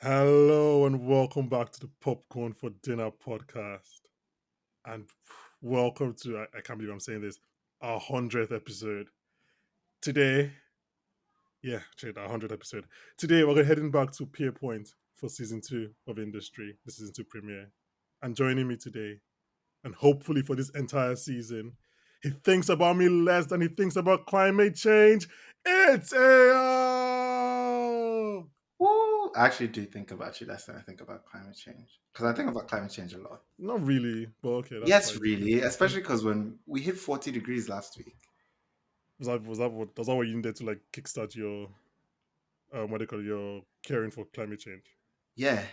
Hello and welcome back to the Popcorn for Dinner podcast. And welcome to, I can't believe I'm saying this, our 100th episode. Today, yeah, our 100th episode. Today, we're heading back to Pier Point for season 2 of Industry, the season 2 premiere. And joining me today, and hopefully for this entire season, he thinks about me less than he thinks about climate change. It's Ayo! Well, I actually do think about you less than I think about climate change. Because I think about climate change a lot. Not really, but okay, that's Yes, fine. really. Especially because when we hit 40 degrees last week. Was that what you needed to like kickstart your what do you call it, your caring for climate change? Yeah,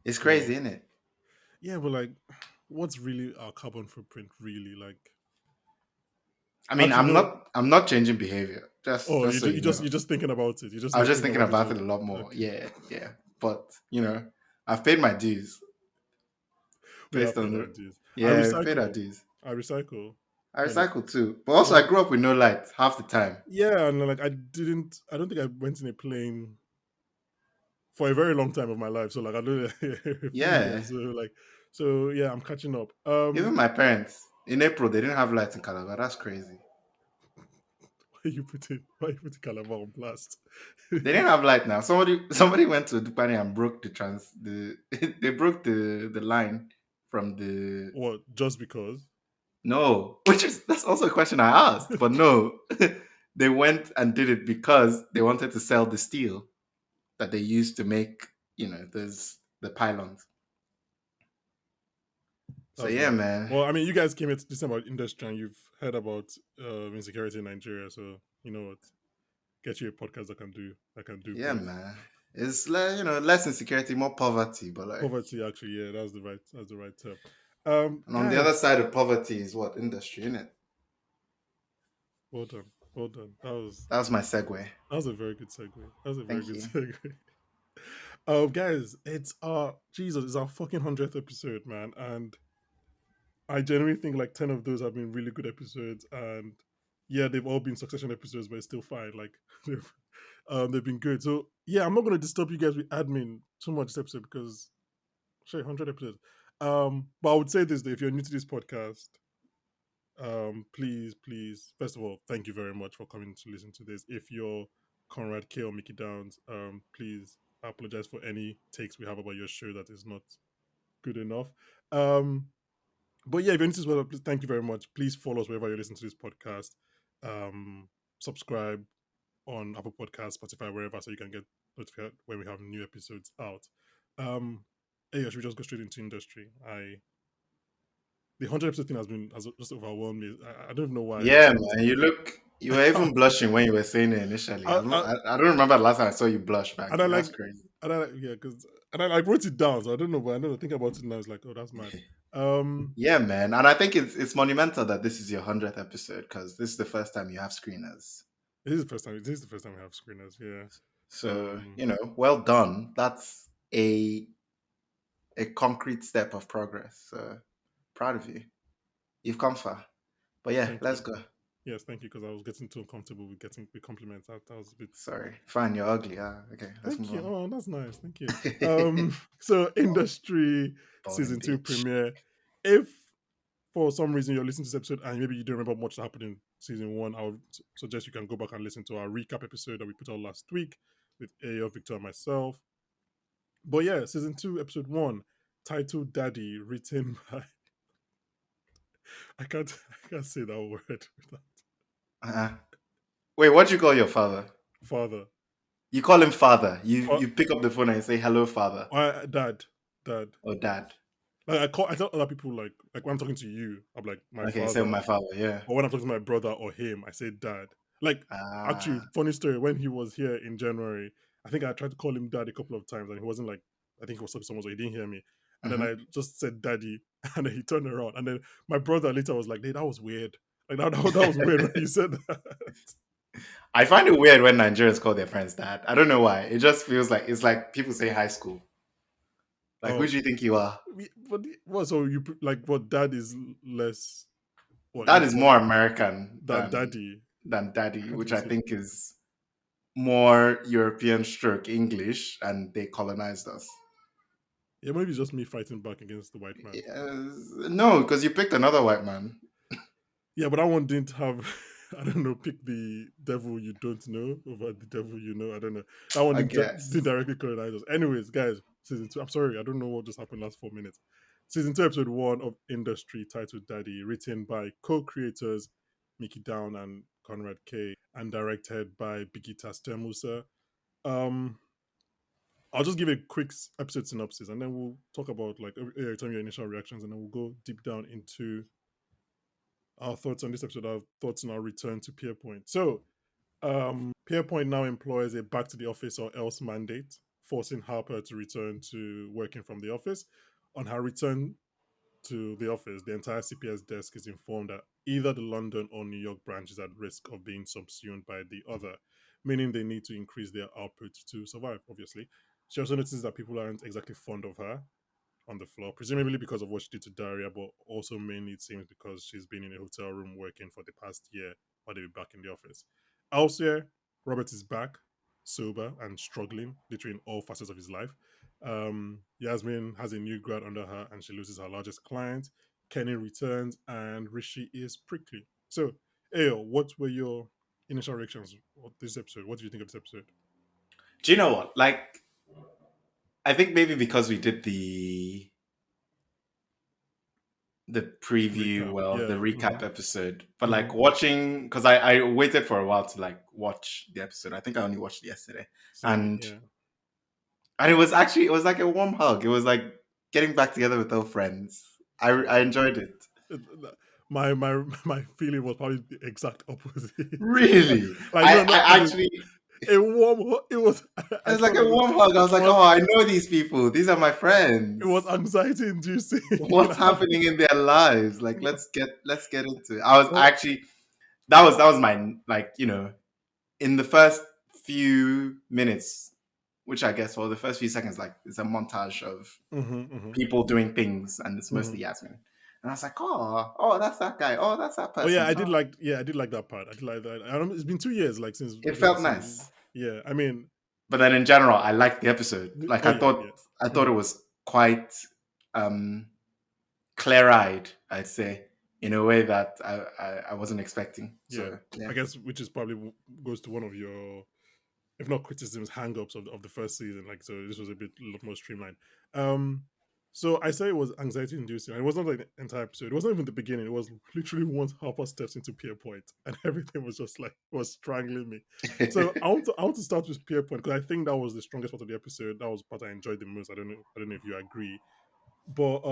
it's Well, crazy, isn't it? yeah, but like, what's really our carbon footprint? Really, like, I mean, actually, I'm no. not I'm not changing behavior. Just Oh, just so you you're know. just thinking about it. You're just I was like just thinking thinking about it. about it a lot more. Okay, Yeah, yeah. But, I've paid my dues we have based paid on our the dues. I Yeah, we've paid our recycle. dues. I recycle. I Like, recycle too. But also I like, grew up with no light half the time. yeah, and like I didn't. I don't think I went in a plane for a very long time of my life. So like I don't a few Yeah. years. So like, so yeah, I'm catching up. Even my parents in April they didn't have lights in Calabar. That's crazy. Why you putting Calabar on blast? They didn't have light now. Somebody went to Dupani and broke the they broke the line from the What? Just because? no, which is that's also a question I asked, but no. They went and did it because they wanted to sell the steel that they used to make, there's the pylons. So That's yeah, mad. man. Well, I mean, you guys came here to listen about industry, and you've heard about insecurity in Nigeria. So you know what? Get you a podcast that can do Yeah, both. man. It's less insecurity, more poverty, but like Poverty, actually, yeah, that's the right term. and on the other Guys, side of poverty is what industry, innit? well done, well done. That was my segue. That was a very good segue. That was a very Thank good you. segue. Guys, it's our Jesus, it's our fucking 100th episode, man, and I genuinely think like 10 of those have been really good episodes, and yeah, they've all been Succession episodes, but it's still fine. Like they've been good. So yeah, I'm not gonna disturb you guys with admin too much this episode because sure 100 episodes. But I would say this though, if you're new to this podcast, please, first of all, thank you very much for coming to listen to this. If you're Conrad K or Mickey Downs, please I apologize for any takes we have about your show that is not good enough. Um, but yeah, if you're into this, well, please, thank you very much. Please follow us wherever you listen to this podcast. Um, subscribe on Apple Podcasts, Spotify, wherever, so you can get notified when we have new episodes out. Hey, should we just go straight into industry? The 100 episode thing has just overwhelmed me. I don't even know why. I just Yeah, can't. man. You were even blushing when you were saying it initially. I, I, I don't remember the last time I saw you blush back and I then. like, That's crazy. yeah, because and I like wrote it down, so I don't know, but I know think about it now. It's like, oh, that's mad. Um, Yeah, man. And I think it's monumental that this is your 100th episode because this is the first time you have screeners. this is the first time. This is the first time we have screeners. Yeah. So, Um, well done. That's a concrete step of progress. So proud of you. You've come far. But yeah, thank let's you. go. Yes, thank you, because I was getting too uncomfortable with getting with compliments. That was a bit. Sorry. Fine, you're ugly. Okay, let's Thank move you. on. Oh, that's nice. Thank you. So industry Balding season 2 bitch. premiere. If for some reason you're listening to this episode and maybe you don't remember much that happened in season 1, I would suggest you can go back and listen to our recap episode that we put out last week with Ayo, Victor, and myself. But yeah, season 2, episode 1, titled Daddy, written by I can't say that word. Uh-uh. Wait, what do you call your father? Father. You call him father. You Fa- you pick up the phone and say hello, father Dad. Dad. or dad. Like I tell other people like when I'm talking to you, I'm like my Okay, say father. my father. Yeah. But when I'm talking to my brother or him, I say dad. Like actually, Ah. funny story. When he was here in January, I think I tried to call him dad a couple of times, and he wasn't like. I think he was talking to someone, so he didn't hear me. And then hmm I just said daddy, and then he turned around, and then my brother later was like, "Hey, that was weird. Like that was weird when you said that." I find it weird when Nigerians call their friends dad. I don't know why. It just feels like it's like people say high school. Like, who Oh, do you think you are? but what? So you like what? Dad is less what That is informal more American than daddy. than I daddy, can't which even I say. think is more European stroke English, and they colonized us. Yeah, maybe it's just me fighting back against the white man. Yes. No, because you picked another white man. Yeah, but that one didn't have. I don't know. Pick the devil you don't know over the devil you know. I don't know. That one I didn't guess. directly colonize us. Anyways, guys, season two. I'm sorry, I don't know what just happened last 4 minutes. Season two, episode one of Industry, titled Daddy, written by co-creators Mickey Down and Conrad K, and directed by Bigita Stemusa. Um, I'll just give a quick episode synopsis, and then we'll talk about like every time your initial reactions, and then we'll go deep down into our thoughts on this episode, our thoughts on our return to Pierpoint. So, Pierpoint now employs a back to the office or else mandate, forcing Harper to return to working from the office. On her return to the office, the entire CPS desk is informed that either the London or New York branch is at risk of being subsumed by the other, meaning they need to increase their output to survive, obviously. She also notices that people aren't exactly fond of her on the floor, presumably because of what she did to Daria, but also mainly it seems because she's been in a hotel room working for the past year while they'll be back in the office. Elsewhere, Robert is back, sober and struggling, literally in all facets of his life. Yasmin has a new grad under her and she loses her largest client. Kenny returns and Rishi is prickly. So, Ayo, what were your initial reactions of this episode? What do you think of this episode? Do you know what? Like, I think maybe because we did the preview, Recap. well, the Yeah. recap episode, but Hmm. like watching, because I waited for a while to like watch the episode. I think I only watched it yesterday, Same. and Yeah. and it was like a warm hug. It was like getting back together with old friends. I enjoyed it. My feeling was probably the exact opposite. Really, Like no, not I as in actually, a warm. It was. it I was like felt a like warm hug. I it was like, was. oh, I know these people. These are my It was friends. anxiety inducing. What's Like, happening in their lives? Like, let's get into it. I was oh, actually that was my like in the first few minutes, which I guess, well, the first few seconds, like it's a montage of hmm. people doing things, and it's Hmm. mostly Yasmin. And I was like, oh, that's that guy. Oh, that's that Oh yeah, person. Oh, I did like that part. I did like that. I don't, it's been 2 years, like since it I think the felt season. nice. Yeah, I mean, But then in general, I liked the episode. Like oh yeah, yeah. I thought Hmm. it was quite clear eyed, I'd say, in a way that I wasn't expecting. Yeah, So I yeah. guess which is probably goes to one of your, if not criticisms, hang-ups of the first season. Like, so this was a lot more streamlined. Um, so I say it was anxiety inducing. It wasn't like the entire episode. It wasn't even the beginning. It was literally once Harper steps into Pierpoint and everything was just like was strangling me. So I want to start with Pierpoint because I think that was the strongest part of the episode. That was the part I enjoyed the most. I don't know if you agree, but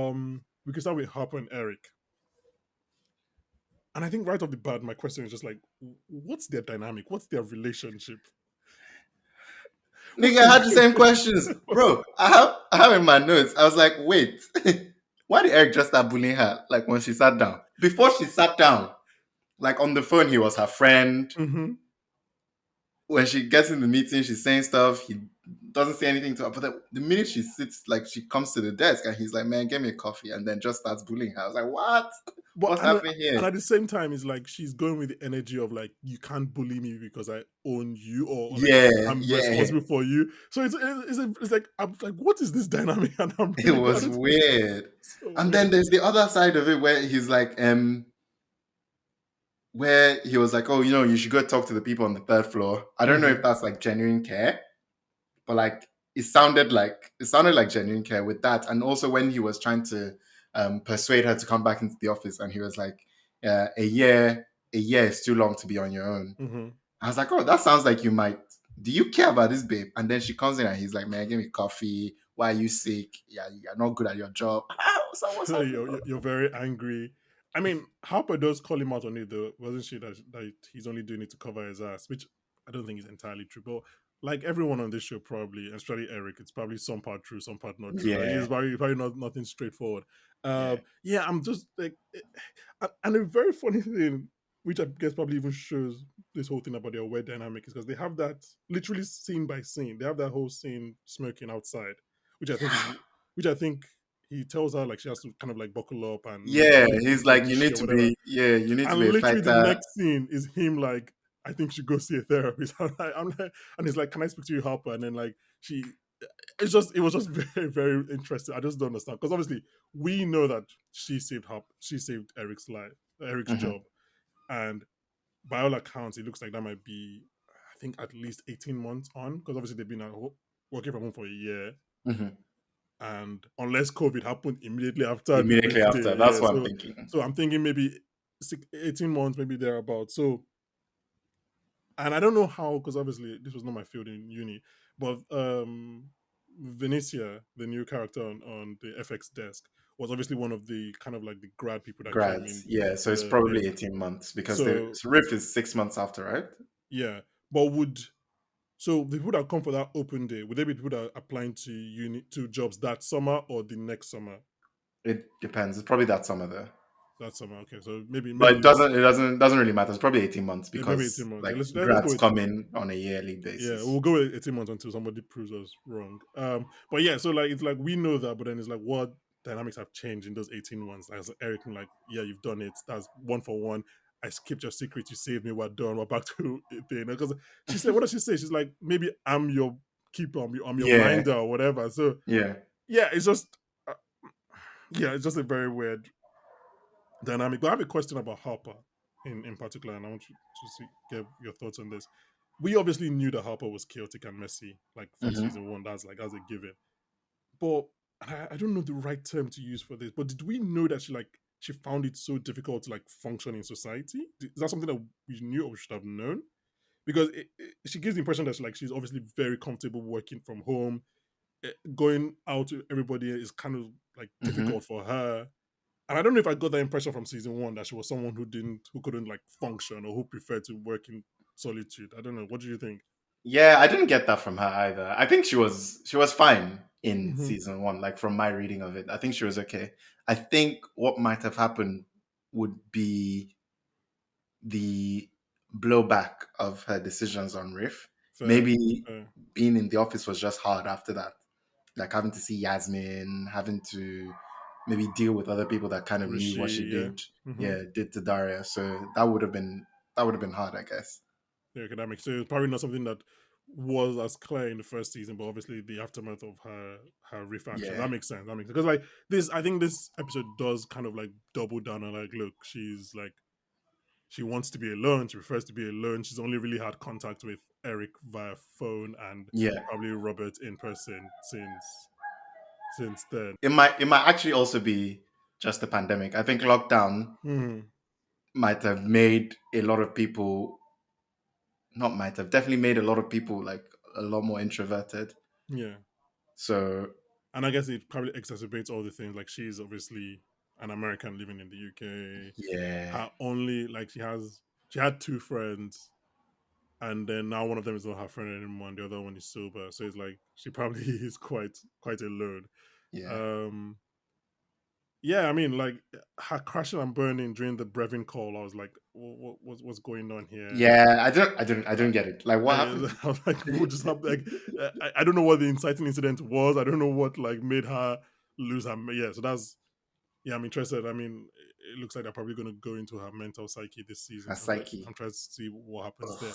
we can start with Harper and Eric. And I think right off the bat, my question is just like, what's their dynamic? What's their relationship? Nigga, What's I the had the same questions, what's, bro. I have in my notes. I was like, wait, why did Eric just start bullying her? Like when she sat down. Before she sat down, like on the phone, he was her friend. mm-hmm. When she gets in the meeting, she's saying stuff. He doesn't say anything to her. But the minute she sits, like she comes to the desk and he's like, "Man, get me a coffee," and then just starts bullying her. I was like, "What? But What's happening and here?" at the same time, it's like she's going with the energy of like you can't bully me because I own you or like Yeah, I'm yeah. responsible for you. So it's like I'm like what is this dynamic? And I'm It really glad was it's weird. so And then weird. there's the other side of it where he's like, where he was like, "Oh, you should go talk to the people on the third floor." I don't know if Hmm. that's like genuine care, but like it sounded like genuine care with that. And also when he was trying to persuade her to come back into the office, and he was like, a year is too long to be on your own." Hmm. I was like, "Oh, that sounds like you might. Do you care about this babe?" And then she comes in and he's like, "Man, give me coffee. Why are you sick? Yeah, you're not good at your job." So what's happening? You're very angry. I mean, Harper does call him out on it though, wasn't she? That he's only doing it to cover his ass, which I don't think is entirely true. But like everyone on this show, probably, especially Eric, it's probably some part true, some part not true. Like Yeah, it's probably not nothing straightforward. yeah. Yeah, I'm just like, and a very funny thing, which I guess probably even shows this whole thing about their weird dynamic, is because they have that literally scene by scene. They have that whole scene smoking outside, which I think is which I think he tells her like she has to kind of like buckle up and Yeah, leave he's with like, Rishi or whatever. you need to And be a literally the fighter. next scene is him like I think she go see a therapist. And he's like, can I speak to you, Harper? And then like it was just very, very interesting. I just don't understand because obviously we know that she saved Eric's life, Eric's Hmm. job, and by all accounts, it looks like that might be, I think, at least 18 months on because obviously they've been working from home for a year, Hmm. and unless COVID happened immediately after the Immediately first day, after. That's yeah. what I'm So, thinking. so I'm thinking maybe 18 months, maybe thereabout. So, and I don't know how because obviously this was not my field in uni, but Venetia, the new character on the FX desk, was obviously one of the kind of like the grad people that came Grads. in Yeah. So to it's the probably thing. 18 months because the So Riff is 6 months after, right? yeah, but would so the people that come for that open day, would they be people that are applying to uni to jobs that summer or the next summer? It depends. It's probably that summer there. That summer, okay. So maybe But maybe it this doesn't really matter. It's probably 18 months maybe 18 because months. Yeah, like let's go grads with come in on a yearly yeah, basis. we'll go with 18 months until somebody proves us wrong. But yeah, so like it's like we know that, but then it's like what dynamics have changed in those 18 months. As Eric, like, yeah, you've done it. That's one for one. I skipped your secret. You saved me. We're done. We're back to it thing. Because she said, what does she say? She's like, maybe I'm your keeper. I'm your Yeah. minder or whatever. So Yeah. yeah, it's just yeah, it's just a very weird dynamic. But I have a question about Harper in particular, and I want you to get your thoughts on this. We obviously knew that Harper was chaotic and messy, like from Hmm. season one. That's a given. But I don't know the right term to use for this. But did we know that she found it so difficult to like function in society? Is that something that we knew or we should have known? Because she gives the impression that she's obviously very comfortable working from home. Going out to everybody is kind of like Hmm. difficult for her, and I don't know if I got that impression from season one that she was someone who couldn't like function or who preferred to work in solitude. I don't know. What do you think? Yeah, I didn't get that from her either. I think she was fine in Mm-hmm. season one, like from my reading of it. I think she was okay. I think what might have happened would be the blowback of her decisions on Riff. Fair, Maybe fair. being in the office was just hard after that. Like having to see Yasmin, having to maybe deal with other people that kind of knew what she Rishi, yeah. did, Mm-hmm. yeah, did to Daria. So that would have been hard, I guess. Yeah, okay, that makes so it's probably not something that was as clear in the first season, but obviously the aftermath of her riff action. Yeah. That makes sense. That makes sense. Because like this, I think this episode does kind of like double down on like, look, she's like she wants to be alone. She prefers to be alone. She's only really had contact with Eric via phone and Yeah. probably Robert in person since then. It might actually also be just the pandemic. I think lockdown Hmm. might have made a lot of people, not might have, definitely made a lot of people like a lot more introverted. Yeah, So and I guess it probably exacerbates all the things. Like she's obviously an American living in the UK. yeah, Her only like she had two friends, and then now one of them is not her friend anymore, and the other one is sober. So it's like she probably is quite alone. yeah, Um, yeah, I mean, like her crashing and burning during the Brevin call, I was like, what's going on here? yeah. I didn't get it. Like, what I, happened? I was like, what just happened? Like, I don't know what the inciting incident was. I don't know what like made her lose her. Yeah, so that's yeah. I'm interested. I mean, it looks like they're probably going to go into her mental psyche this season. A I'm psyche. trying to see what happens there.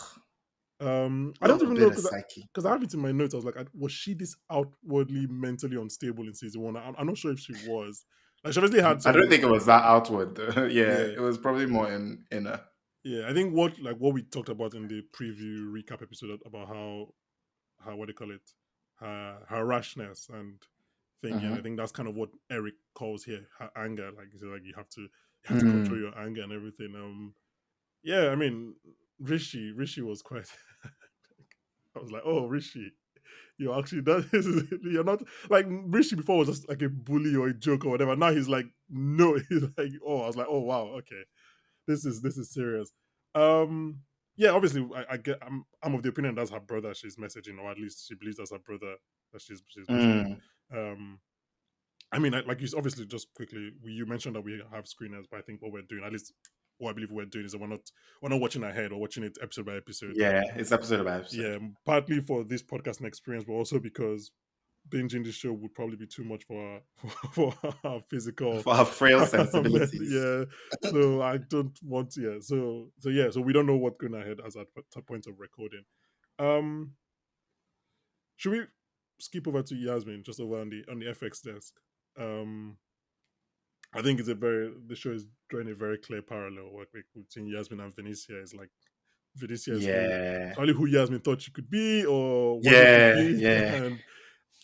Ugh, I don't little even know bit of because psyche. I have it in my notes. I was like, was she this outwardly mentally unstable in season one? I'm not sure if she was. Like, she obviously had I don't some. think it was that outward. Though. Yeah, Yeah, it was probably more in inner. yeah. I think what we talked about in the preview recap episode about how what do you call it, her rashness and thinking. And I Hmm. think that's kind of what Eric calls here her anger. Like, so like you have to control Mm. your anger and everything. Yeah. I mean, Rishi was quite. I was like, oh, Rishi. You actually that is you're not like Rishi before was just like a bully or a joke or whatever. Now he's like no, he's like oh I was like oh wow okay this is serious. Um yeah, obviously I get I'm of the opinion that's her brother she's messaging, or at least she believes that's her brother that she's messaging. Mm. Um I mean like you obviously just quickly you mentioned that we have screeners, but I think what we're doing, at least what I believe we're doing, is that we're not watching ahead or watching it episode by episode. Yeah, it's episode by episode. Yeah, partly for this podcasting experience, but also because binging the show would probably be too much for our, for our physical for our frail sensibilities. yeah. So I don't want to, yeah. So yeah, so we don't know what's going ahead as at the point of recording. Um should we skip over to Yasmin just over on the FX desk? Um I think the show is drawing a very clear parallel work between Yasmin and Venicia. Is like Venicia is who Yeah. probably who Yasmin thought she could be or wanted to Yeah. be, Yeah. and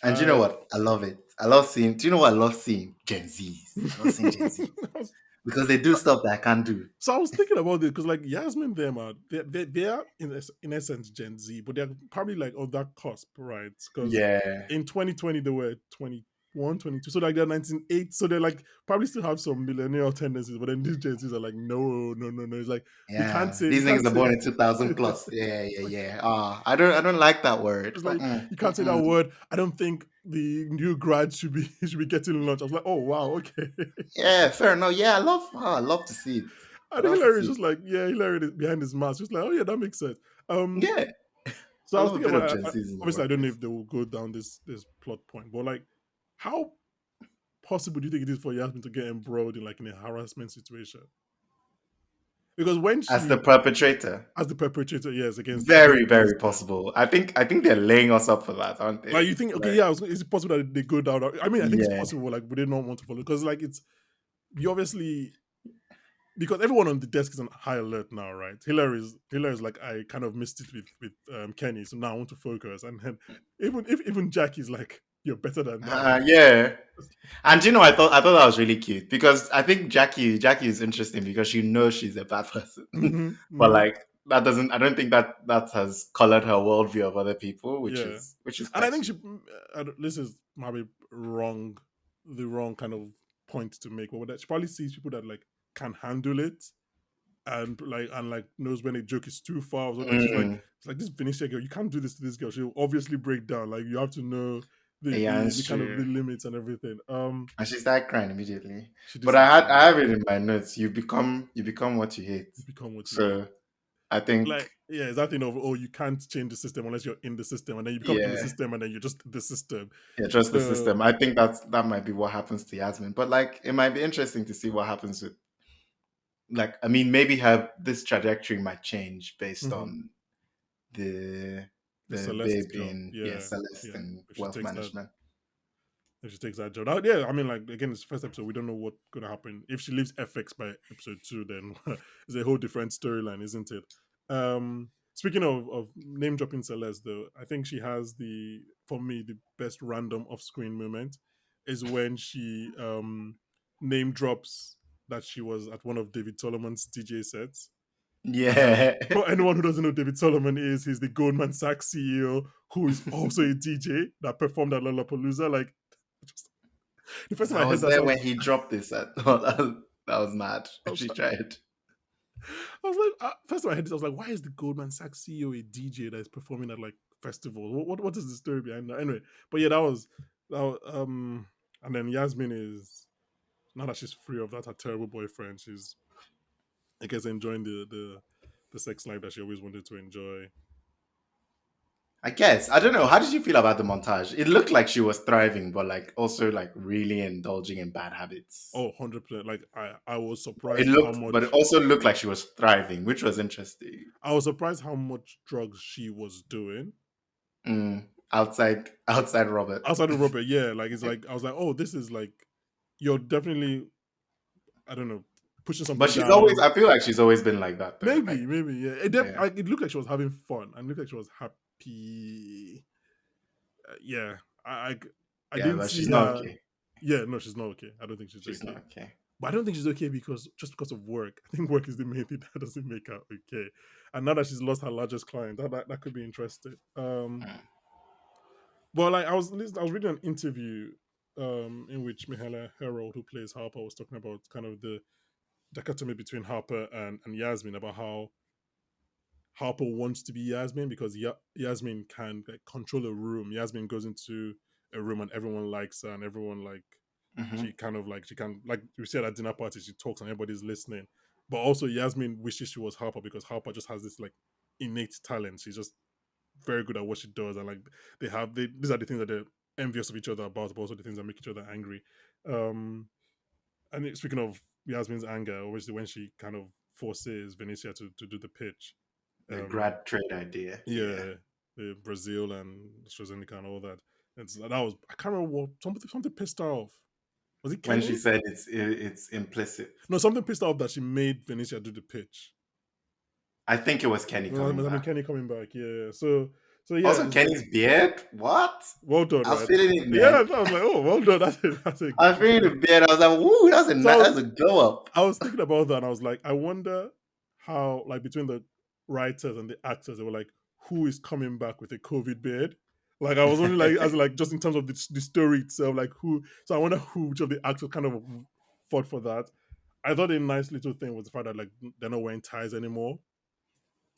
And you know I what? I love it. I love seeing. Do you know what I love seeing? Gen Zs. I love seeing Gen Zs I was- because they do stuff that I can't do. so I was thinking about it because like Yasmin, them are they are in essence Gen Z, but they're probably like on that cusp, right? Because Yeah. in 2020 they were 21, 22, so like they're 1980, so they're like probably still have some millennial tendencies, but then these Gen Zs are like no, no, no, no. It's like Yeah. you These can't niggas are say. born in 2000 plus. Yeah. Yeah. Yeah. I don't like that word. It's like Mm-mm, you can't say that mm-mm. word. I don't think the new grad should be should be getting lunch. I was like, oh wow, okay. Yeah. Fair enough. Yeah. I love to see it. I And love to Hillary is see it. just like, yeah, Hillary is behind his mask, just like, oh yeah, that makes sense. Um, Yeah. so I I was love a thinking bit of about, Gen Zs in the obviously, I don't know workplace. if they will go down this plot point, but like, how possible do you think it is for Yasmin to get embroiled in like in a harassment situation? Because when As the she, perpetrator, as the perpetrator, yes, very, against very Venicia, possible. I think they're laying us up for that, aren't like they? you think, okay, Like, yeah, is it possible that they go down? I mean, I think it's yeah. possible. Like, would they not want to follow? Because like it's you obviously because everyone on the desk is on high alert now, right? Hillary's like I kind of missed it with Kenny, so now I want to focus. And then even Jackie's like you're better than that. Yeah. And I thought that was really cute because I think Jackie is interesting because she knows she's a bad person, Hmm, but hmm. like that doesn't. I don't think that has colored her worldview of other people, which Yeah, is and I quite think sweet. this is maybe the wrong kind of point to make, but that she probably sees people that like can handle it and knows when a joke is too far. So like she's like Mm. it's like this Venetia girl, you can't do this to this girl. She'll obviously break down. Like you have to know Yeah, the it's kind of true. the limits and everything. And she started crying immediately. She did But start I crying. have it in my notes. You become what you hate. You become what you hate. So I think Like yeah, it's that thing of oh you can't change the system unless you're in the system, and then you become in the yeah, system, and then you're just the system. yeah, trust the So system. I think that might be what happens to Yasmin. But like it might be interesting to see what happens with like I mean maybe her this trajectory might change based mhm. on the The the Celeste babe girl, being yeah, Celeste yeah. in If she wealth takes that management. if she takes that job. Now, yeah, I mean, like again, it's the first episode. We don't know what's gonna happen. If she leaves FX by episode 2, then it's a whole different storyline, isn't it? Speaking of name dropping Celeste, though, I think she has for me the best random off screen moment is when she name drops that she was at one of David Solomon's DJ sets. And Yeah. for anyone who doesn't know David Solomon he's the Goldman Sachs CEO who is also a DJ that performed at Lollapalooza. Like, just, the first time I I heard was that, there when he dropped this at that was mad. I was, She tried. I was like, first time I heard this, I was like, why is the Goldman Sachs CEO a DJ that is performing at like festivals? What is the story behind that? Anyway, but yeah, and then Yasmin is now that she's free of that her terrible boyfriend, she's I guess enjoying the sex life that she always wanted to enjoy. I guess. I don't know. How did you feel about the montage? It looked like she was thriving, but like also like really indulging in bad habits. Oh, 100%. Like I was It surprised how looked, but it much also looked like she was thriving, which was interesting. I was surprised how much drugs she was doing Outside Robert. outside of Robert. Yeah, like it's like I was like, oh, this is like you're definitely I don't know pushing But something she's always. down. I feel like she's always been like that though. Like Maybe yeah. yeah, It looked like she was having fun and looked like she was happy. Yeah, I yeah, didn't but see she's not her. okay. Yeah, no, she's not okay. I don't think she's She's not okay. okay. But I don't think she's okay because of work. I think work is the main thing that doesn't make her okay. And now that she's lost her largest client, that could be interesting. Mm. But like I was reading an interview in which Mihaela Herold, who plays Harper, was talking about kind of the dichotomy between Harper and Yasmin about how Harper wants to be Yasmin because Yasmin can like, control a room. Yasmin goes into a room and everyone likes her and everyone like Mm-hmm. she kind of like she can like we said at dinner party she talks and everybody's listening. But also Yasmin wishes she was Harper because Harper just has this like innate talent. She's just very good at what she does and like these are the things that envious of each other about, but also the things that make each other angry. Um, speaking of Yasmin's anger, obviously when she kind of forces Venetia to do the pitch, The um, grad trade idea. Yeah. yeah, Brazil and AstraZeneca and all that. And so that was, I can't remember what, something pissed her off. Was it When she Kenny? said it's implicit. No, something pissed her off that she made Venetia do the pitch. I think it was Kenny No, coming I mean back. Kenny coming back. Yeah. So yeah, Also, Kenny's beard. What? well done, I was right? feeling it, Yeah, man. I was like, oh, well done. That's a I was feeling the beard. I was like, "Woo, so that's a glow up." I was thinking about that and I was like, I wonder how, like, between the writers and the actors, they were like, who is coming back with a COVID beard? Like, I was only like, as like, just in terms of the story itself, like, who. So I wonder which of the actors kind of fought for that. I thought a nice little thing was the fact that, like, they're not wearing ties anymore.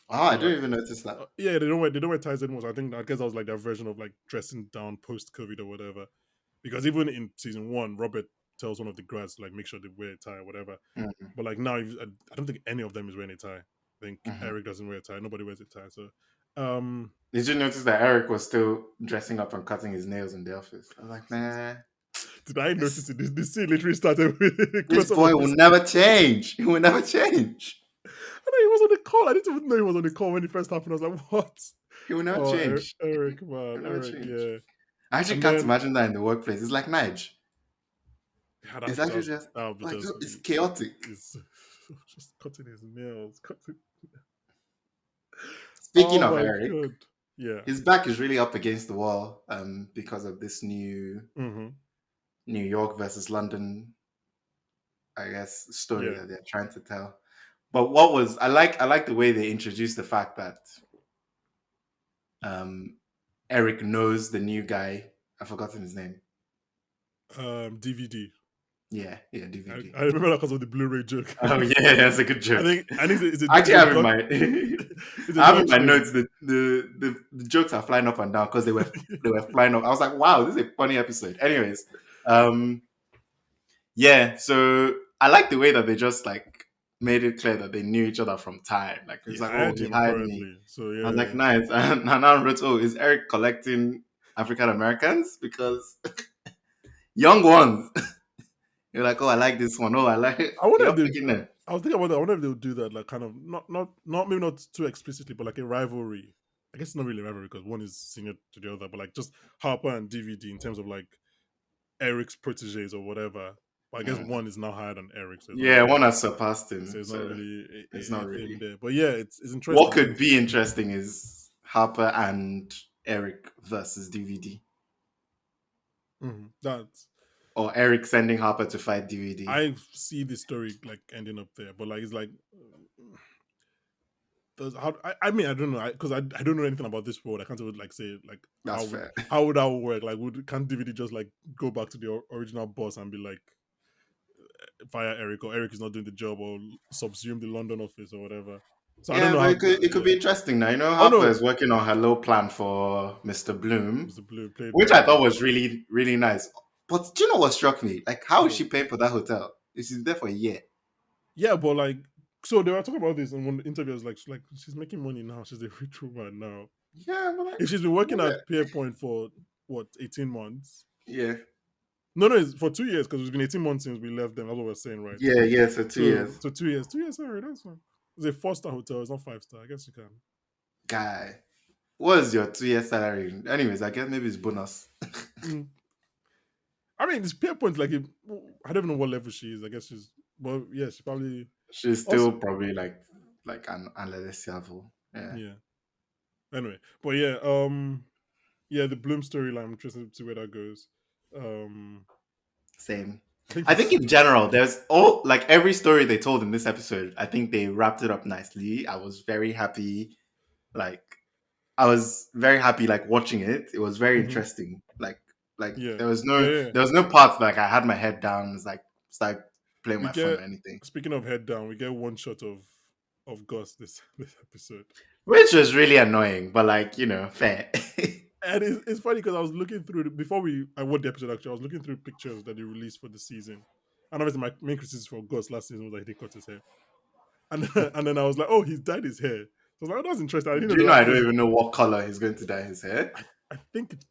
Oh, So, I like, didn't even notice that. yeah, they don't wear ties anymore. So I guess that was like their version of like dressing down post COVID or whatever. Because even in season one, Robert tells one of the grads to like make sure they wear a tie or whatever. Mm-hmm. But like now, I don't think any of them is wearing a tie. I think Mm-hmm. Eric doesn't wear a tie. Nobody wears a tie. So, um, Did you notice that Eric was still dressing up and cutting his nails in the office? I was like, man, did I this notice it? This scene literally started with a this close up boy of will his. never change. He will never change. And then he was on the call. I didn't even know he was on the call when it first happened. I was like, what? He will never Oh, change. Eric, He man, will never Eric, change. yeah. I actually And can't then imagine that in the workplace. It's like Nige. yeah, It's actually that's just that would be like just it's chaotic. is just cutting his nails. Cutting. Speaking Oh of my Eric, god. Yeah. his back is really up against the wall because of this new Mm-hmm. New York versus London, I guess, story Yeah. that they're trying to tell. But what was I like the way they introduced the fact that um Eric knows the new guy. I've forgotten his name. DVD. Yeah, yeah, DVD. I remember that because of the Blu-ray joke. Oh yeah, that's a good joke. I think I it's actually a have in Dutch my it's a I have in Dutch my thing. notes that the jokes are flying up and down because they were flying up. I was like, wow, this is a funny episode. Anyways, um, yeah. So I like the way that they just like made it clear that they knew each other from time. Like it's Yeah, like, I oh, had he him hired me. apparently. So I was like, yeah. nice. And I wrote, oh, is Eric collecting African Americans because young ones? You're like, oh, I like this one. Oh, I like it. I wonder if You're they picking them. I was thinking about that. I wonder if they'll do that, like kind of not maybe not too explicitly, but like a rivalry. I guess it's not really a rivalry because one is senior to the other, but like just Harper and DVD in terms of like Eric's proteges or whatever. But I guess Mm. one is now higher than Eric, so it's not Yeah, really one has surpassed him, so it's not so really it's not a thing really. there. But yeah, it's What interesting could because be interesting is Harper and Eric versus DVD, that or Eric sending Harper to fight DVD. I see the story like ending up there. But like it's like I mean I don't know because I don't know anything about this world. I can't even like say like That's fair. how would that work? Like would can't DVD just like go back to the original boss and be like fire Eric or Eric is not doing the job or subsume the London office or whatever. So I don't Yeah, know but how. it could Yeah. be interesting now. You know, Oh Harper no, is working on her low plan for Mr. Bloom, Mr. Blue played which by I thought was really, really nice. But do you know what struck me? Like, how is well, she paying for that hotel? She's there for a year. yeah, but like so they were talking about this in one interview. Like she's making money now. She's a rich woman now. Yeah, but like, If she's been working was it? at Pierpoint for what 18 months. Yeah, No, it's for 2 years because it's been 18 months since we left them. That's what we're saying, right? yeah, yeah. So 2 years, So 2 years, 2 years. Sorry, that's fine. It's a 4-star hotel. It's not 5-star. I guess you can. guy. What is your 2 year salary? Anyways, I guess maybe it's bonus. Mm. I mean, this Pierpoint like I don't even know what level she is. I guess she's well, yeah, she probably She's also still probably like an analyst level. Yeah, yeah. Anyway, but yeah, yeah, the Bloom storyline. I'm interested to see where that goes. Um, same. I think I think it's in general, there's all like every story they told in this episode. I think they wrapped it up nicely. I was very happy. Like I was very happy like watching it. It was very mhm, interesting. Like yeah, yeah. there was no part like I had my head down. It's like start playing We my phone get or anything. speaking of head down, we get one shot of Gus this this episode. Which was really annoying, but like, fair. And it's funny because I was looking through before I watched the episode. Actually, I was looking through pictures that they released for the season, and obviously my main criticism for Gus last season was that he didn't cut his hair, and and then I was like, oh, he's dyed his hair. So I was like, oh, that's interesting. I didn't Do know you know that I don't because even know what color he's going to dye his hair? I think it's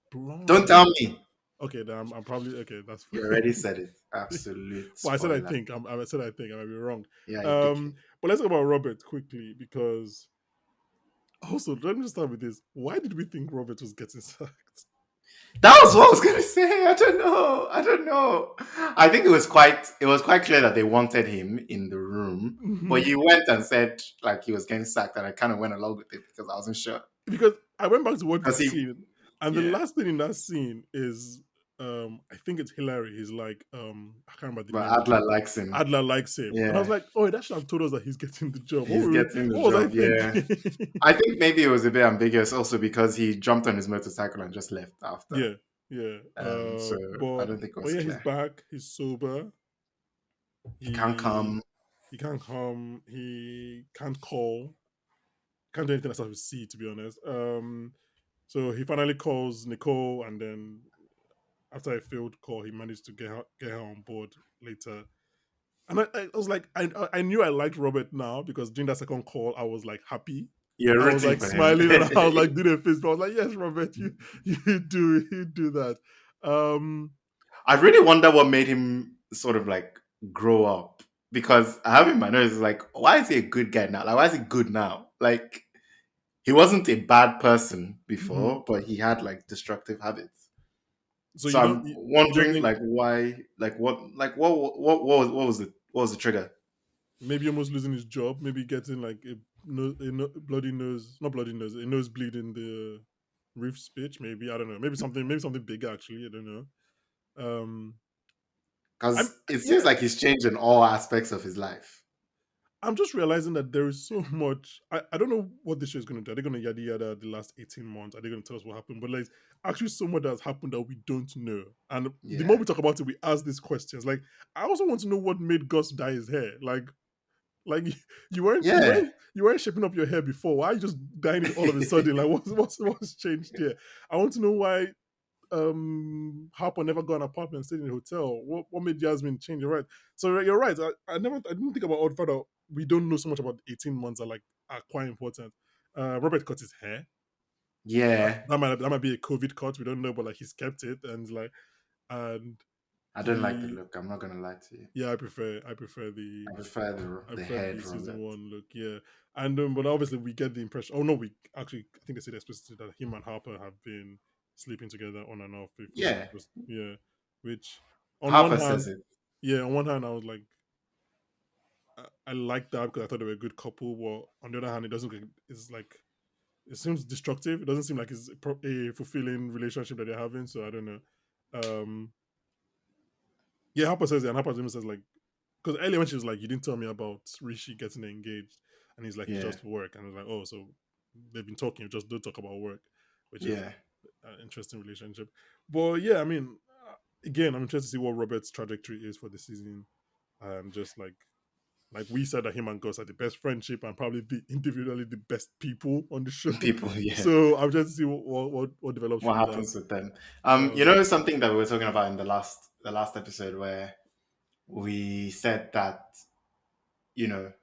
Don't blonde. tell me. Okay, then I'm probably okay. That's You already fine. said it. Absolute Well, I said I spoiler. think. I said I think. I might be wrong. Yeah, you dickhead. But let's talk about Robert quickly because also let me just start with this. Why did we think Robert was getting sacked? That was what I was gonna say. I don't know. I don't know. I think it was quite clear that they wanted him in the room, but Mhm. he went and said like he was getting sacked, and I kind of went along with it because I wasn't sure. Because I went back to watch the Because he, scene, and the yeah, last thing in that scene is I think it's Hillary. He's like I can't remember the but name of Adler likes him. Adler likes him, and I was Yeah, like, oh, that should have told us that he's getting the job. he's getting the What was I job. Yeah, thinking? I think maybe it was a bit ambiguous also because he jumped on his motorcycle and just left after. Yeah, yeah. So I don't think it But was yeah, he's clear. back. He's sober. He can't He come. he can't come. He can't call. Can't do anything that starts with C. To be honest. So he finally calls Nicole, and then after a failed call, he managed to get her on board later. And I was like, I knew I liked Robert now because during that second call, I was like happy. You're I was rooting like for him. smiling and I was like doing a face. But I was like, yes, Robert, you do that. Um, I really wonder what made him sort of like grow up because I have in my nose like, why is he a good guy now? Like, why is he good now? Like, he wasn't a bad person mhm. before, but he had like destructive habits. So So I'm you don't wondering think like why, what was the trigger? maybe almost losing his job, maybe getting like bloody nose, not bloody nose, a nosebleed in the roof speech, maybe I don't know, maybe something bigger actually. I don't know. I'm Because it seems yeah, like he's changed in all aspects of his life. I'm just realizing that there is so much. I don't know what this show is going to do. Are they going to yada yada the last 18 months? Are they going to tell us what happened? But like, actually, so much has happened that we don't know. And the more Yeah, we talk about it, we ask these questions. Like, I also want to know what made Gus dye his hair. Like yeah, you weren't shaping up your hair before. Why are you just dyeing it all of a sudden? Like, what's changed here? I want to know why Harper never got an apartment, stayed in a hotel. What made Jasmine change? You're right. So you're right. I didn't think about all the fact that we don't know so much about 18 months are quite important. Robert cut his hair. yeah. That might be a COVID cut. We don't know, but like he's kept it and like and I don't like the he look. I'm not gonna lie to you. yeah, I prefer I prefer I the prefer head the season Robert. one look, yeah. And but obviously we get the impression. Oh no, we actually I think they said explicitly that him and Harper have been sleeping together on and off before. Yeah, Just yeah, which on one Harper says hand, it. yeah, on one hand I was like I like that because I thought they were a good couple. But on the other hand, it doesn't. It's like it seems destructive. It doesn't seem like it's a fulfilling relationship that they're having. So I don't know. Um, yeah, Harper says it, and Harper even says like because earlier when she was like, "You didn't tell me about Rishi getting engaged," and he's like, "It's Yeah, just work," and I was like, "Oh, so they've been talking, just don't talk about work," which is yeah. an interesting relationship. But yeah, I mean, again, I'm interested to see what Robert's trajectory is for the season, and just like we said that him and Gus are the best friendship and probably individually the best people on the show. People, yeah. So I'm just to see what develops What from that. happens with them? Um, Something that we were talking about in the last episode where we said that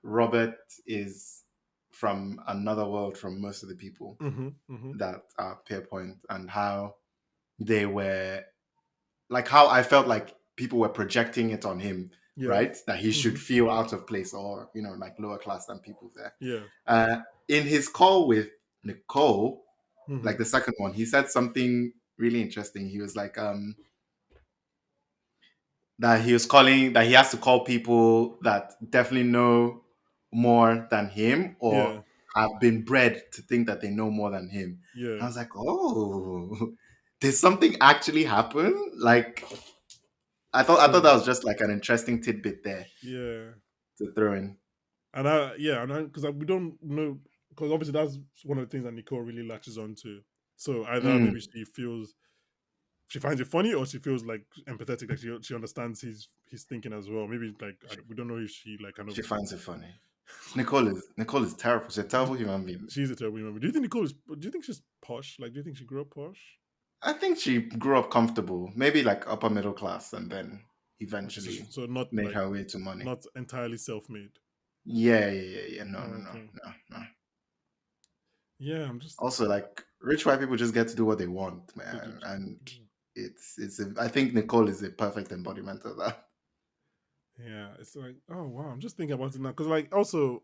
Robert is from another world from most of the people hmm that are Pierpoint, and how they were like how I felt like people were projecting it on him, Yeah. right? That he hmm should feel out of place or like lower class than people there. Yeah. In his call with Nicole, hmm like the second one, he said something really interesting. He was like, that he has to call people that definitely know more than him or Yeah. have been bred to think that they know more than him. I Yeah. was like, oh, did something actually happen? Like, I thought True. that was just like an interesting tidbit there Yeah. to throw in. And I yeah, and because we don't know because obviously that's one of the things that Nicole really latches onto. So either maybe Mm, she finds it funny or she feels like empathetic, like she understands his thinking as well. Maybe like she, we don't know if she like kind of she finds it funny. Nicole is terrible. She's a terrible human being. she's a terrible woman. Do you think Nicole is? Do you think she's posh? Like, do you think she grew up posh? I think she grew up comfortable, maybe like upper middle class, and then Okay, eventually so not made like her way to money. not entirely self-made. Yeah, yeah, yeah, yeah. No, no, no, Okay, no, no. yeah, I'm just Also, like rich white people just get to do what they want, they do. man. And I think Nicole is a perfect embodiment of that. Yeah, it's like, oh wow, I'm just thinking about it now because like also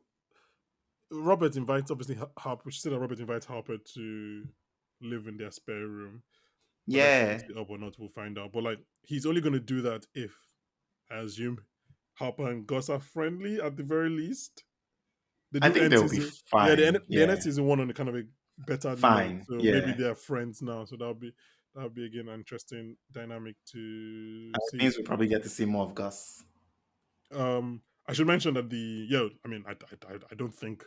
Robert invites obviously Harper. She said that Robert invites Harper to live in their spare room. Whether she Yeah, takes it up or not, we'll find out. But like, he's only going to do that if, I assume, Harper and Gus are friendly at the very least. They I do think end they'll be season. Yeah, fine. the end Yeah, season one on a kind of a better note. fine. So maybe Yeah, they're friends now. So that'll be again an interesting dynamic to and it see. means we probably get to see more of Gus. I should mention that I mean, I don't think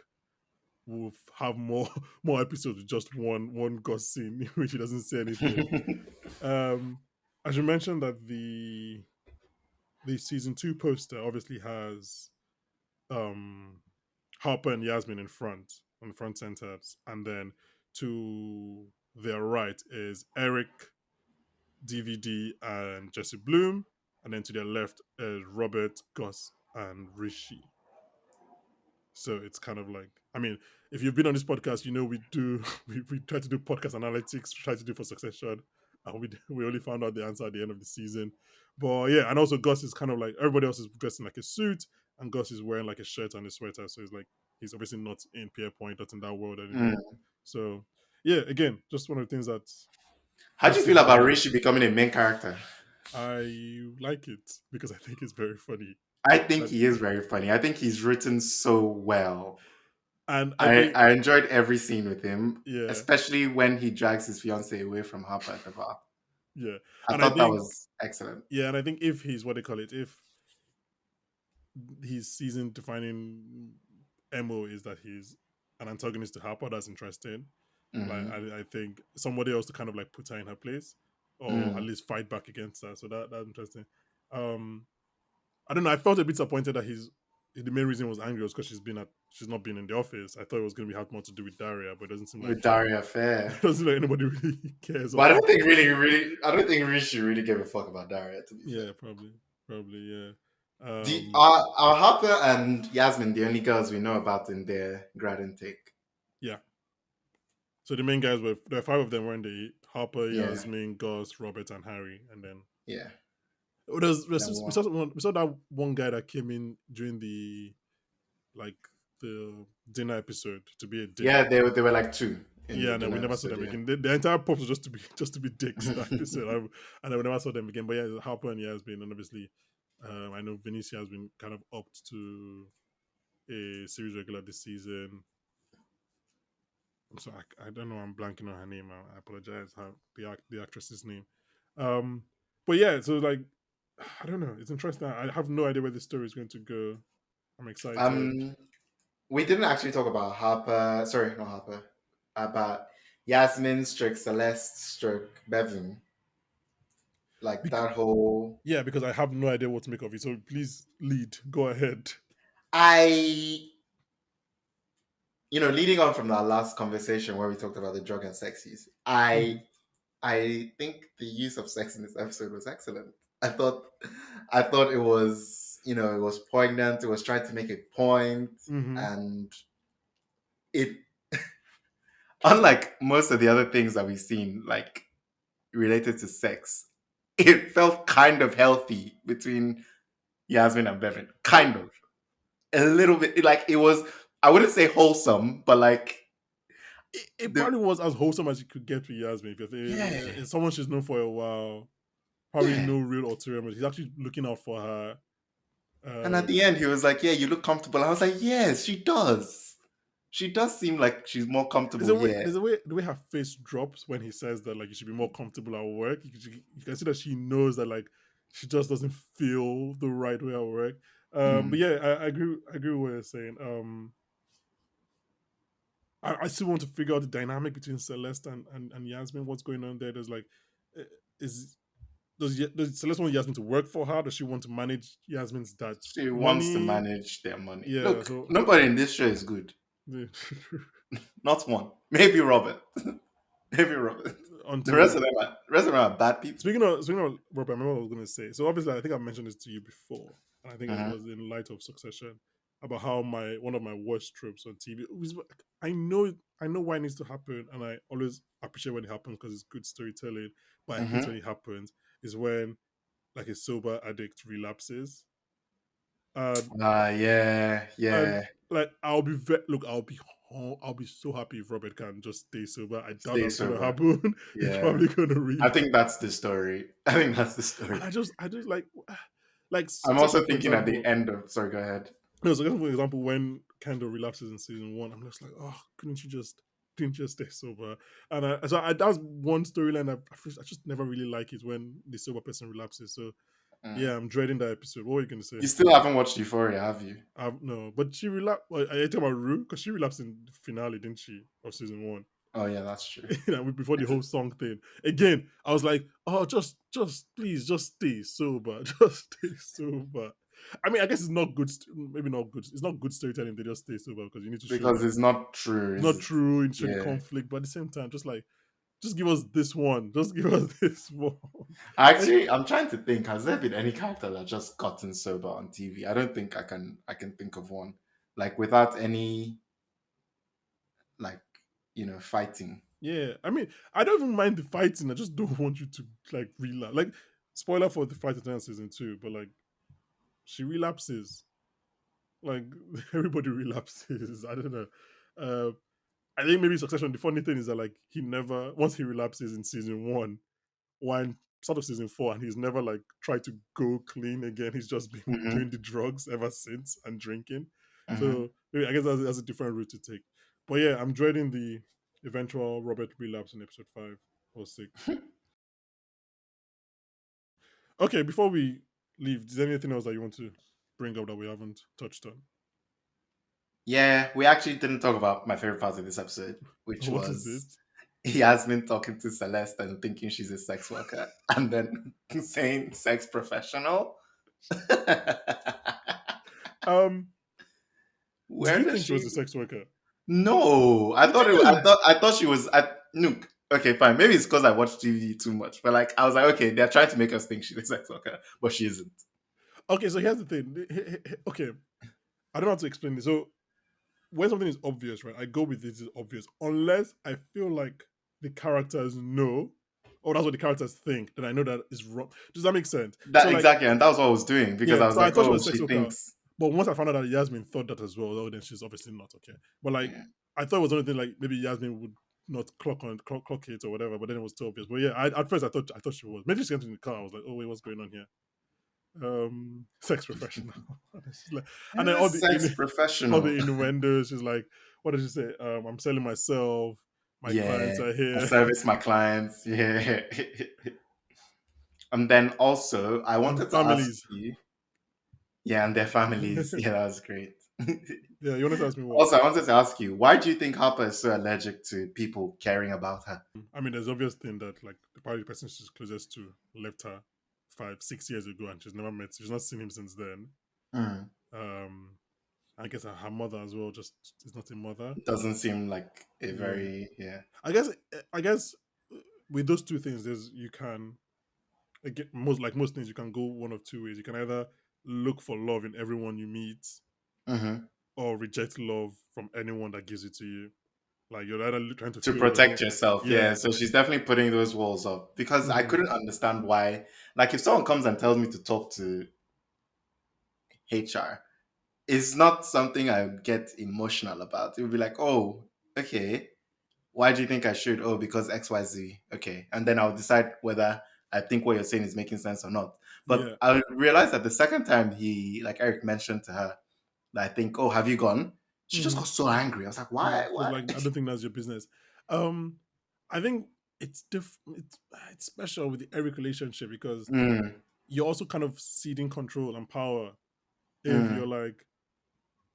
we'll have more more episodes with just one Gus scene in which he doesn't say anything. Um, I should mention that the season two poster obviously has um Harper and Yasmin in front on the front centers, and then to their right is Eric, DVD, and Jesse Bloom, and then to their left is Robert, Gus, and Rishi. So it's kind of like, I mean, if you've been on this podcast, you know we do we try to do podcast analytics, try to do for Succession, and we only found out the answer at the end of the season. But yeah, and also Gus is kind of like everybody else is dressed in like a suit, and Gus is wearing like a shirt and a sweater, so it's like he's obviously not in Pierpoint, not in that world anymore. Mm. So yeah, again, just one of the things that How do this you feel season about did. Rishi becoming a main character? I like it because I think it's very funny. I think And, he is very funny. I think he's written so well. and I I think I enjoyed every scene with him, yeah, especially when he drags his fiance away from Harper at the bar. yeah. I And I thought that think was excellent. yeah, and I think if he's what they call it, if his season defining MO is that he's an antagonist to Harper, that's interesting. Like Hmm. I think somebody else to kind of like put her in her place or at Mm. least fight back against her. So that's interesting. Um I don't know. I felt a bit disappointed that the main reason he was angry was because she's not been in the office. I thought it was going to be have more to do with Daria, but it doesn't seem like With Daria it Fair. doesn't seem like anybody really cares or But I don't cares. think I don't think Rishi really gave a fuck about Daria, to be fair. Yeah, probably yeah. The Um, are Harper and Yasmin the only girls we know about in their grad intake? yeah. So the main guys were there are five of them, weren't they? Harper, Yeah, Yasmin, Gus, Robert, and Harry, and then yeah. we Then what? saw that one guy that came in during like the dinner episode to be a dick. Yeah, they were like two in Yeah, the and then we dinner never saw episode. them Yeah. again. The entire pop was just to be dicks that episode, and then we never saw them again. But yeah, Harper and Yasmin, and obviously, I know Vinicia has been kind of upped to a series regular this season. So I don't know. I'm blanking on her name. I apologize. The actress's name. Um, but yeah, so like I don't know. It's interesting. I have no idea where the story is going to go. I'm excited. Um, we didn't actually talk about Harper. Sorry, not Harper. About Yasmin stroke Celeste stroke Bevan. Like Bec- that whole. yeah, because I have no idea what to make of it. So please lead. Go ahead. I leading on from that last conversation where we talked about the drug and sex use, Mm-hmm. I think the use of sex in this episode was excellent. I thought it was it was poignant. It was trying to make a point, Mm-hmm. and it unlike most of the other things that we've seen, like related to sex, it felt kind of healthy between Yasmin and Bevan. Kind of a little bit like it was. I wouldn't say wholesome, but like It the probably was as wholesome as you could get with Yasmin. Because yeah. it's someone she's known for a while. Probably Yeah. no real ulterior motive. He's actually looking out for her. And at Um, the end, he was like, "Yeah, you look comfortable." I was like, "Yes, she does. She does seem like she's more there's comfortable a way. here." The way her face drops when he says that like you should be more comfortable at work. You can see that she knows that like she just doesn't feel the right way at work. But Mm. yeah, I agree. I agree with what you're saying. I still want to figure out the dynamic between Celeste and Yasmin. What's going on there? There's like, eh, is does Celeste want Yasmin to work for her? Does she want to manage Yasmin's dad's She wants to money? manage their money. Yeah. Look, So nobody in this show is good. Not one. Maybe Robert. Maybe Robert. The rest until of them are bad people. speaking of Robert, I remember what I was going to say. So obviously, I think I mentioned this to you before, and I think it Uh-huh. was in light of Succession about how my one of my worst tropes on TV. I know why it needs to happen, and I always appreciate when it happens because it's good storytelling. But I hate when Mm-hmm. it happens is when like a sober addict relapses, and Yeah, and yeah. like look, I'll be so happy if Robert can just stay sober. I doubt Stay that's gonna sober. happen. He's Yeah. probably gonna I relapse. think that's the story. I think that's the And story. I just like like I'm take also like for thinking at the example, end of. Sorry, go ahead. no, so for example, when Kendall relapses in season one, I'm just like, oh, couldn't you just didn't you just stay sober? And that's one storyline I just never really like it when the sober person relapses. So Mm. yeah, I'm dreading that episode. What are you gonna say? You still haven't watched Euphoria, have you? No, but she relapsed. Well, I talking about Rue because she relapsed in the finale, didn't she, of season one? Oh yeah, that's true. Before the whole song thing. Again, I was like, oh, just please, just stay sober, just stay sober. I mean, I guess it's not good. Maybe not good. It's not good storytelling. If they just stay sober because you need to show Because like it's not true, it's is not it? true and show the Yeah. conflict. But at the same time, just like just give us this one. Just give us this one. And Actually, I'm trying to think. Has there been any character that just gotten sober on TV? I don't think I can think of one. Like without any like fighting. yeah, I mean, I don't even mind the fighting. I just don't want you to like relapse. Like spoiler for the fight at season two, but like she relapses. Like everybody relapses. I don't know. Uh, I think maybe Succession. The funny thing is that like he never once he relapses in season one start of season four, and he's never like tried to go clean again. He's just been doing Mm-hmm. the drugs ever since and drinking. Mm-hmm. So maybe I guess that's a different route to take. But yeah, I'm dreading the eventual Robert relapse in episode five or six. Okay, before we leave, is there anything else that you want to bring up that we haven't touched on? Yeah, we actually didn't talk about my favorite part of this episode, which What is it? was he has been talking to Celeste and thinking she's a sex worker, and then saying sex professional. Um, did Where you does think she was she? a sex worker? No, I You thought it. did. I thought she was. No, okay, fine. Maybe it's because I watched TV too much. But like, I was like, okay, they're trying to make us think she's a sex worker, but she isn't. Okay, so here's the thing. Okay, I don't know how to explain this. So when something is obvious, right, I go with it is obvious. Unless I feel like the characters know, or that's what the characters think, then I know that is wrong. Does that make sense? So That like, exactly, and that was what I was doing because yeah, I was so I like, thought she oh, was a she sex worker, thinks. but once I found out that Yasmin thought that as well, oh, then she's obviously not okay. But like, Yeah. I thought it was only thing like maybe Yasmin would not clock it or whatever, but then it was too obvious. But yeah, at first I thought she was. Maybe she came in the car. I was like, oh wait, what's going on here? Sex professional. And then Yeah, sex all the professional. innuendos. She's like, what did she say? I'm selling myself. My clients Yeah, are I here. service my clients. Yeah, and then also I And wanted to ask families. you. Yeah, and their families. Yeah, that was great. Yeah, you wanted to ask me what? Also, I wanted to ask you, why do you think Harper is so allergic to people caring about her? I mean, there's obvious thing that like probably the person she's closest to left her 5, 6 years ago, and she's never met. She's not seen him since then. Mm. Um, I guess her mother as well just is not a mother. Doesn't seem like a Yeah, very yeah. I guess with those two things, there's you can again, most things you can go one of two ways. You can either look for love in everyone you meet, Hmm. or reject love from anyone that gives it to you. Like you're either trying to To feel your protect home. yourself, yeah. Yeah. So she's definitely putting those walls up because I Hmm. couldn't understand why. Like, if someone comes and tells me to talk to HR, it's not something I would get emotional about. It would be like, oh, okay, why do you think I should? Oh, because XYZ. Okay. And then I'll decide whether I think what you're saying is making sense or not. But Yeah. I realized that the second time like Eric mentioned to her, that I think, oh, have you gone? She just Hmm. got so angry. I was like, Yeah. why? She was Why? like, I don't think that's your business. Um, I think it's special with the Eric relationship because Mm, you're also kind of ceding control and power if you're mm, like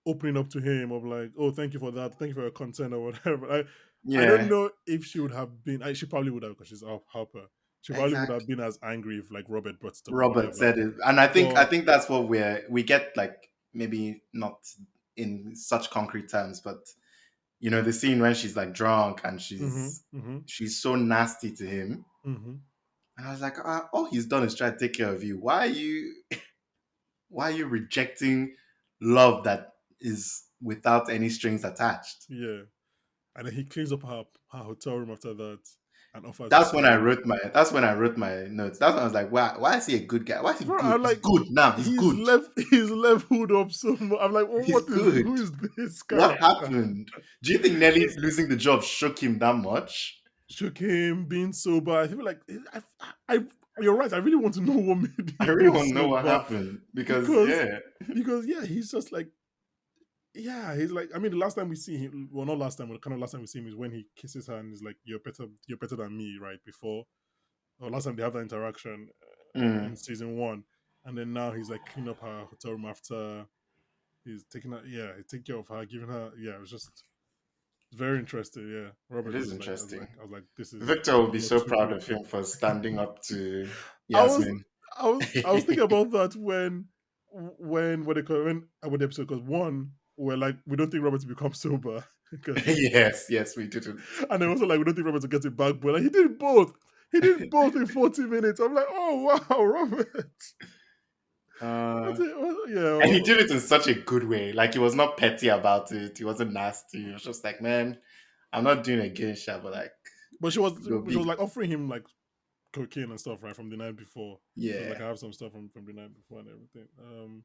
opening up to him of like, oh, thank you for that, thank you for your consent or whatever. I don't yeah, know if she would have been. She probably would have because she's Harper. She probably would have exactly. been as angry if like Robert brought it up or Robert whatever. said it. And I But think that's what we get, like, maybe not in such concrete terms, but the scene when she's like drunk and mm-hmm, she's mm-hmm, she's so nasty to him. mm-hmm. And I was like, all he's done is try to take care of you. Why are you rejecting love that is without any strings attached? Yeah. and then he cleans up her hotel room after that and offers to That's when I stay. wrote my. That's when I wrote my notes. That's when I was like, why is he a good guy? Why is he Bro, good? I'm He's like, good now. He's good. he's leveled up so much. I'm like, well, He's who good. is this What character? happened? Do you think Nelly losing the job shook him that much? Shook him being sober. I feel like I you're right. I really want to know what made I him really go want to know what sober happened because because yeah, yeah, he's just like yeah, he's like I mean the last time we see him, well not last time, but the kind of last time we see him is when he kisses her and is like you're better than me, right? Before or last time they have that interaction in mm, season one, and then now he's like cleaning up her hotel room after he's taking her, yeah, he take care of her, giving her, yeah, it was just very interesting. Yeah, it Robert is was like, interesting. I was like, this is Victor will be not so too proud good. of him for standing up to I was, Yasmin. I was thinking about that when what they call when the episode because one we're like we don't think Robert to become sober because Yes, yes, we didn't. and then also like we don't think Robert to get it back, but like he did both. He did both in 40 minutes. I'm like, oh wow, Robert. Uh, Yeah, and he did it in such a good way. Like he was not petty about it. He wasn't nasty. He was just like, man, I'm not doing a gay shot, but like, but go she was big. like offering him like cocaine and stuff right from the night before. She was like, Yeah. I have some stuff from the night before and everything.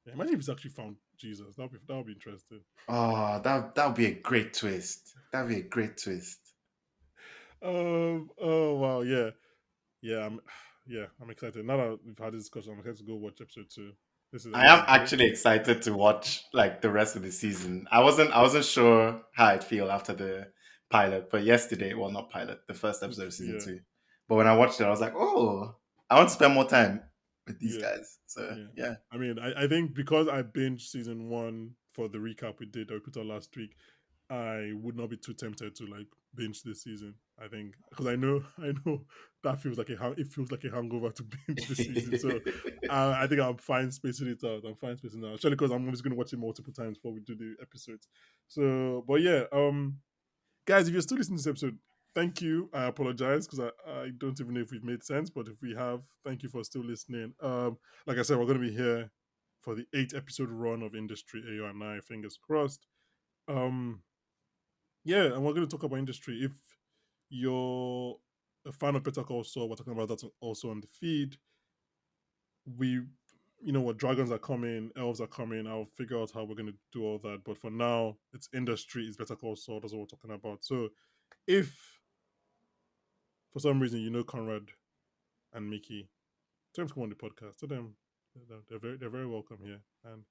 Yeah, imagine if he's actually found Jesus. That would be interesting. Oh, that would be a great twist. That would be a great twist. Oh wow, yeah, yeah. I'm excited. Now that we've had this discussion, I'm excited to go watch episode two. This is I am episode three. actually excited to watch like the rest of the season. I wasn't sure how I'd feel after the pilot, but yesterday, well not pilot, the first episode of season Yeah, 2. But when I watched it, I was like, oh, I want to spend more time with these yeah, guys. So yeah. yeah. I mean, I think because I binged season one for the recap we did that we put out last week, I would not be too tempted to like binge this season. I think because I know that feels like it feels like a hangover to binge this season. So I think I'm fine spacing it out. I'm fine spacing it out, especially because I'm just going to watch it multiple times before we do the episodes. So, but yeah, guys, if you're still listening to this episode, thank you. I apologize because I don't even know if we've made sense, but if we have, thank you for still listening. Like I said, we're going to be here for the 8 episode run of Industry Ayo and I. Fingers crossed. Um, yeah, and we're going to talk about industry. If you're a fan of Better Call Saul, we're talking about that also on the feed. We, you know what, dragons are coming, elves are coming. I'll figure out how we're going to do all that. But for now, it's industry, it's Better Call Saul. That's what we're talking about. So if for some reason you know Conrad and Mickey, tell them to come on the podcast. Tell them they're very welcome here. And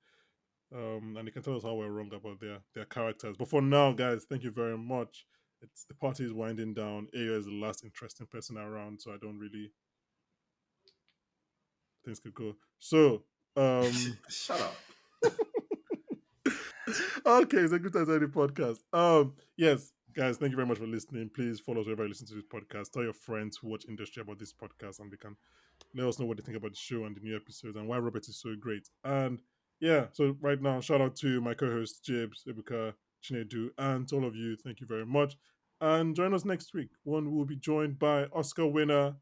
they can tell us how we're wrong about their characters. But for now, guys, thank you very much. It's the party is winding down. Ayo is the last interesting person around, so I don't really things could go. So, Shut up. okay, it's a good time to end the podcast. Yes, guys, thank you very much for listening. Please follow us wherever you listen to this podcast. Tell your friends who watch industry about this podcast, and they can let us know what they think about the show and the new episodes and why Robert is so great. And yeah, so right now, shout out to my co-hosts Jibs, Ibuka, Chinedu, and to all of you. Thank you very much. And join us next week when we'll be joined by Oscar winner,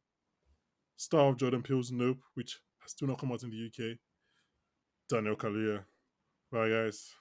star of Jordan Peele's Nope, which has still not come out in the UK, Daniel Kaluuya. Bye, guys.